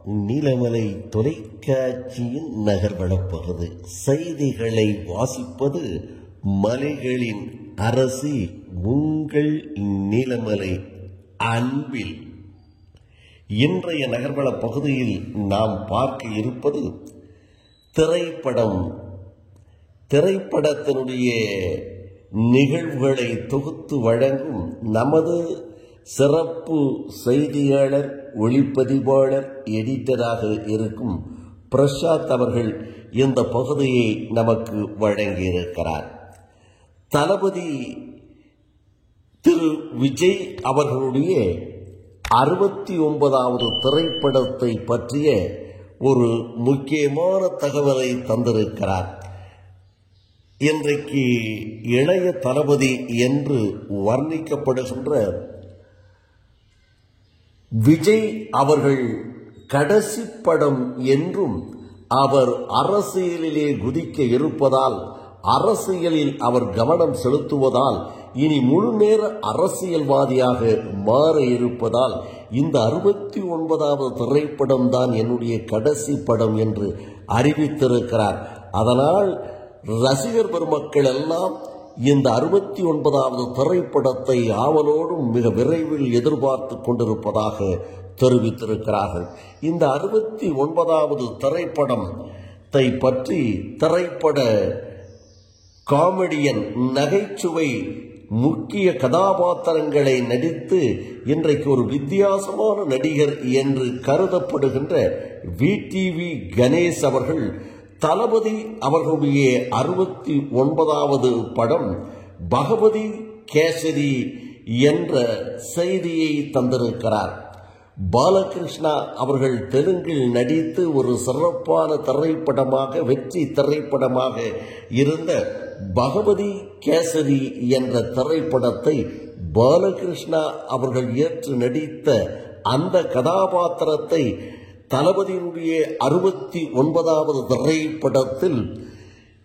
நீலமலை தொலைக்காட்சியின் நகர்வளப்பகுதி செய்திகளை வாசிப்பது மலைகளின் அரசி உங்கள் நீலமலை அன்பில். இன்றைய நகர்வள பகுதியில் நாம் பார்க்க இருப்பது திரைப்படத்தினுடைய நிகழ்வுகளை தொகுத்து வழங்கும் நமது சிறப்பு செய்தியாளர், ஒளிப்பதிவாளர், எடிட்டராக இருக்கும் பிரசாத் அவர்கள் இந்த பகுதியை நமக்கு வழங்கியிருக்கிறார். தளபதி திரு விஜய் அவர்களுடைய 69வது திரைப்படத்தை பற்றிய ஒரு முக்கியமான தகவலை தந்திருக்கிறார். இன்றைக்கு இளைய தளபதி என்று வர்ணிக்கப்படுகின்ற விஜய் அவர்கள் கடைசி படம் என்றும், அவர் அரசியலிலே குதிக்க இருப்பதால், அரசியலில் அவர் கவனம் செலுத்துவதால், இனி முழு நேர அரசியல்வாதியாக மாற இருப்பதால் இந்த 69வது திரைப்படம் தான் என்னுடைய கடைசி படம் என்று அறிவித்திருக்கிறார். அதனால் ரசிகர் பெருமக்கள் எல்லாம் இந்த 69வது திரைப்படத்தை ஆவலோடும் மிக விரைவில் எதிர்பார்த்து கொண்டிருப்பதாக தெரிவித்திருக்கிறார்கள். இந்த 69வது திரைப்படத்தை பற்றி திரைப்பட காமெடியன், நகைச்சுவை முக்கிய கதாபாத்திரங்களை நடித்து இன்றைக்கு ஒரு வித்தியாசமான நடிகர் என்று கருதப்படுகின்ற விடிவி கணேஷ் அவர்கள் தளபதி அவர்களுடைய 69வது படம் பகவதி கேசரி என்ற செய்தியை தந்திருக்கிறார். பாலகிருஷ்ணா அவர்கள் தெலுங்கில் நடித்து ஒரு சிறப்பான திரைப்படமாக, வெற்றி திரைப்படமாக இருந்த பகவதி கேசரி என்ற திரைப்படத்தை பாலகிருஷ்ணா அவர்கள் ஏற்று நடித்த அந்த கதாபாத்திரத்தை தளபதியினுடைய 69வது திரைப்படத்தில்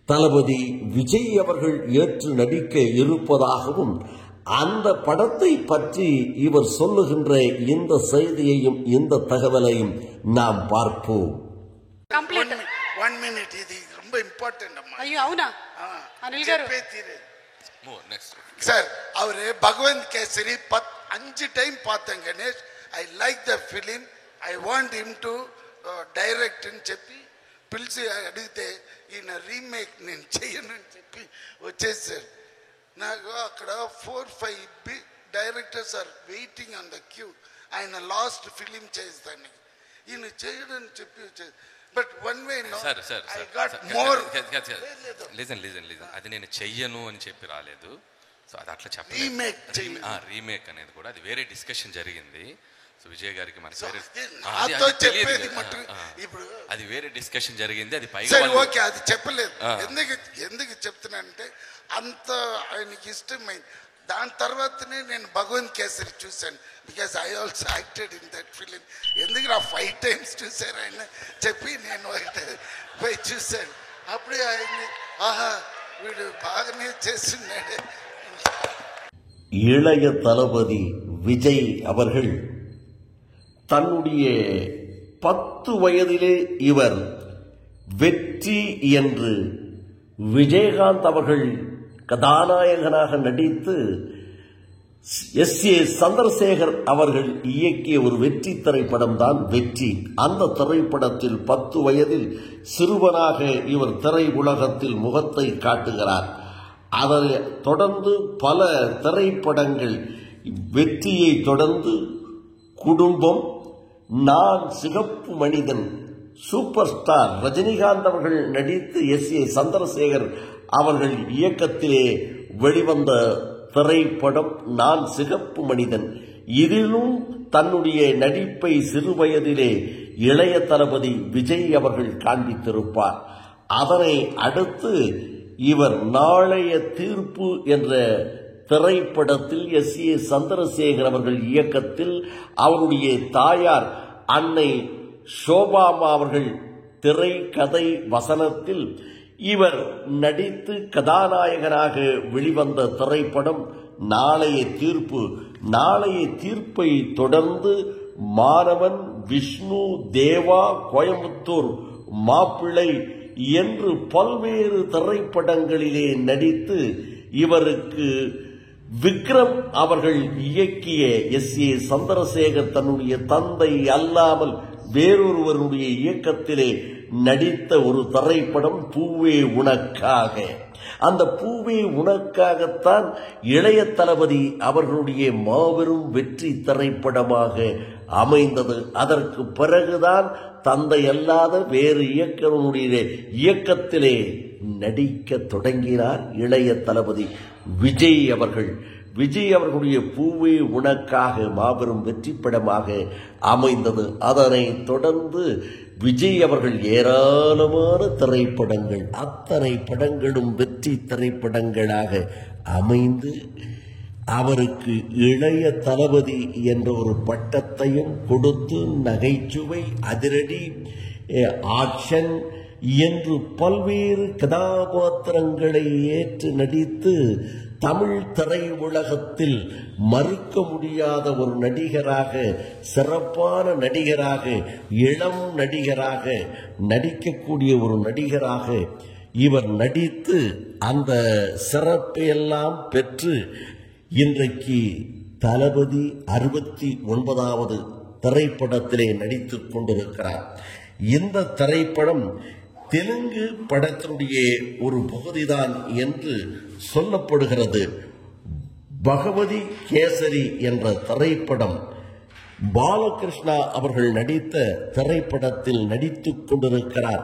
தளபதி விஜய் அவர்கள் ஏற்று நடிக்க இருப்பதாகவும், அந்த படத்தை பற்றி இவர் சொல்லுகின்ற இந்த செய்தியையும் இந்த தகவலையும் நாம் பார்ப்போம். ఇది ரொம்ப ఇంపార్టెంట్ అమ్మా. అయ్యో అవునా అనిల్ గారు సార్ అవరు భగవంత్ కేసరి 5 టైం பார்த்தேன் Ganesh. I like the film. I want him to direct అని చెప్పి పిలిచి అడిగితే ఈయన రీమేక్ నేను చేయను అని చెప్పి వచ్చేసారు. నాకు అక్కడ 4-5 directors are waiting on the queue. ఆయన లాస్ట్ ఫిలిం చేస్తాను, ఈయన చేయడని చెప్పి వచ్చేది. But one way no I got more. Listen అది నేను చెయ్యను అని చెప్పి రాలేదు. సో అది అట్లా చెప్పలేదు. రీమేక్ అనేది కూడా అది వేరే డిస్కషన్ జరిగింది. సో విజయ్ గారికి మనకి అది వేరే డిస్కషన్ జరిగింది. అది పైగా ఓకే, అది చెప్పలేదు. ఎందుకు చెప్తున్నానంటే అంత ఆయనకి ఇష్టమైంది. దాని తర్వాతనే నేను భగవంత్ కేసరి చూశాను. Because I also acted in that film. ఎందుకు 5 టైమ్స్ చూశాను ఆయన చెప్పి నేను పోయి చూశాను. అప్పుడే ఆయన్ని ఆహా వీడు బాగానే చేస్తున్నాడు. இளைய தளபதி விஜய் அவர்கள் தன்னுடைய 10 வயதிலே இவர் வெற்றி என்று விஜயகாந்த் அவர்கள் கதாநாயகனாக நடித்து S.A. சந்திரசேகர் அவர்கள் இயக்கிய ஒரு வெற்றி திரைப்படம் தான் வெற்றி. அந்த திரைப்படத்தில் 10 வயதில் சிறுவனாக இவர் திரை உலகத்தில் முகத்தை காட்டுகிறார். அதை தொடர்ந்து பல திரைப்படங்கள், வெற்றியை தொடர்ந்து குடும்பம், நான் சிகப்பு மனிதன், சூப்பர் ஸ்டார் ரஜினிகாந்த் அவர்கள் நடித்து S.A. சந்திரசேகர் அவர்கள் இயக்கத்திலே வெளிவந்த திரைப்படம் நான் சிகப்பு மனிதன். இதிலும் தன்னுடைய நடிப்பை சிறுவயதிலே இளைய தளபதி விஜய் அவர்கள் காண்பித்திருப்பார். அதனை அடுத்து இவர் நாளைய தீர்ப்பு என்ற திரைப்படத்தில் S.A. சந்திரசேகர் அவர்கள் இயக்கத்தில் அவருடைய தாயார் அன்னை சோபாமா அவர்கள் திரை கதை வசனத்தில் இவர் நடித்து கதாநாயகனாக வெளிவந்த திரைப்படம் நாளைய தீர்ப்பு. நாளைய தீர்ப்பை தொடர்ந்து மாணவன், விஷ்ணு, தேவா, கோயம்புத்தூர் மாப்பிள்ளை என்று பல்வேறு திரைப்படங்களிலே நடித்து இவருக்கு விக்ரம் அவர்கள் இயக்கிய S.A. சந்திரசேகர் தன்னுடைய தந்தை அல்லாமல் வேறொருவருடைய இயக்கத்திலே நடித்த ஒரு திரைப்படம் பூவே உனக்காக. அந்த பூவே உனக்காகத்தான் இளைய தளபதி அவர்களுடைய மாபெரும் வெற்றி திரைப்படமாக அமைந்தது. அதற்கு பிறகுதான் தந்தை அல்லாத வேறு இயக்கனுடைய இயக்கத்திலே நடிக்க தொடங்கினார் இளைய தளபதி விஜய் அவர்கள். விஜய் அவர்களுடைய பூவே உனக்காக மாபெரும் வெற்றி படமாக அமைந்தது. அதனை தொடர்ந்து விஜய் அவர்கள் ஏராளமான திரைப்படங்கள், அத்தனை படங்களும் வெற்றி திரைப்படங்களாக அமைந்து அவருக்கு இளைய தளபதி என்ற ஒரு பட்டத்தையும் கொடுத்து நகைச்சுவை, அதிரடி, ஆக்ஷன் என்று பல்வேறு கதாபாத்திரங்களை ஏற்று நடித்து தமிழ் திரையுலகத்தில் மறுக்க முடியாத ஒரு நடிகராக, சிறப்பான நடிகராக, இளம் நடிகராக, நடிக்கக்கூடிய ஒரு நடிகராக இவர் நடித்து அந்த சிறப்பையெல்லாம் பெற்று இன்றைக்கு தளபதி 69வது திரைப்படத்திலே நடித்துக் கொண்டிருக்கிறார். இந்த திரைப்படம் தெலுங்கு படத்தினுடைய ஒரு பகுதிதான் என்று சொல்லப்படுகிறது. பகவதி கேசரி என்ற திரைப்படம் பாலகிருஷ்ணா அவர்கள் நடித்த திரைப்படத்தில் நடித்துக் கொண்டிருக்கிறார்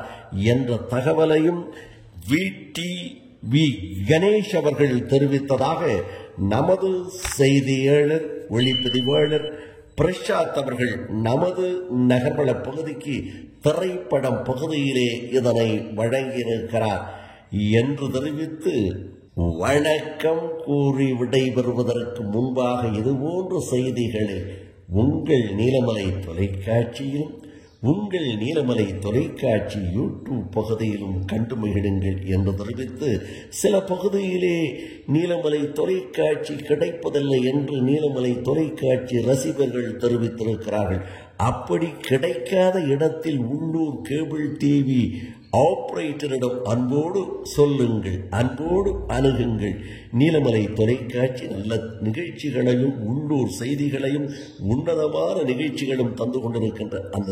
என்ற தகவலையும் வி கணேஷ் அவர்கள் தெரிவித்ததாக நமது செய்தியாளர், ஒளிப்பதிவாளர் பிரசாத் அவர்கள் நமது நகர்வள பகுதிக்கு திரைப்படம் பகுதியிலே இதனை வழங்கியிருக்கிறார் என்று தெரிவித்து வணக்கம் கூறி விடைபெறுவதற்கு முன்பாக இதுபோன்ற செய்திகளை உங்கள் நீலமலை தொலைக்காட்சியிலும் உங்கள் நீலமலை தொலைக்காட்சி யூடியூப் பகுதியிலும் கண்டு மகிழுங்கள் என்று தெரிவித்து, சில பகுதியிலே நீலமலை தொலைக்காட்சி கிடைப்பதில்லை என்று நீலமலை தொலைக்காட்சி ரசிகர்கள் தெரிவித்திருக்கிறார்கள். அப்படி கிடைக்காத இடத்தில் உள்ளூர் கேபிள் டிவி ஆபரேட்டரிடம் அன்போடு சொல்லுங்கள், அன்போடு அணுகுங்கள். நீலமலை தொலைக்காட்சி நல்ல நிகழ்ச்சிகளையும் உள்ளூர் செய்திகளையும் உன்னதமான நிகழ்ச்சிகளும் தந்து கொண்டிருக்கின்ற அந்த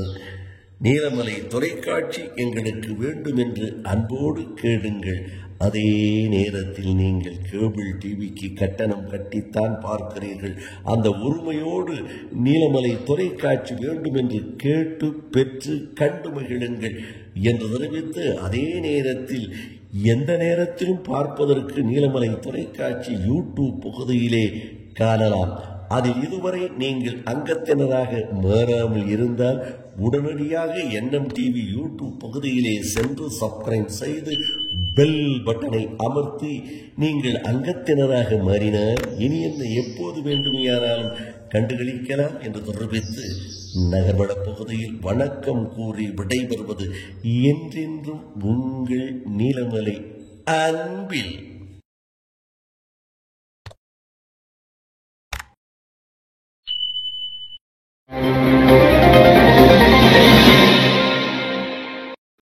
நீலமலை தொலைக்காட்சி எங்களுக்கு வேண்டும் என்று அன்போடு கேளுங்கள். அதே நேரத்தில் நீங்கள் கேபிள் டிவிக்கு கட்டணம் கட்டித்தான் பார்க்கிறீர்கள். அந்த உரிமையோடு நீலமலை தொலைக்காட்சி வேண்டும் என்று கேட்டு பெற்று கண்டு மகிழுங்கள் என்று தெரிவித்து, அதே நேரத்தில் எந்த நேரத்திலும் பார்ப்பதற்கு நீலமலை தொலைக்காட்சி யூடியூப் பகுதியிலே காணலாம். அதில் இதுவரை நீங்கள் அங்கத்தினராக மாறாமல் இருந்தால் உடனடியாக NMTV யூடியூப் பகுதியிலே சென்று சப்ஸ்கிரைப் செய்து பெல் பட்டனை அமர்த்தி நீங்கள் அங்கத்தினராக மாறினால் இனி என்ன எப்போது வேண்டுமையானாலும் கண்டுகளிக்கலாம் என்று தெரிவித்து நகர்வள பகுதியில் வணக்கம் கூறி விடைபெறுவது என்றென்றும் உங்கள் நீலமலை அன்பில்.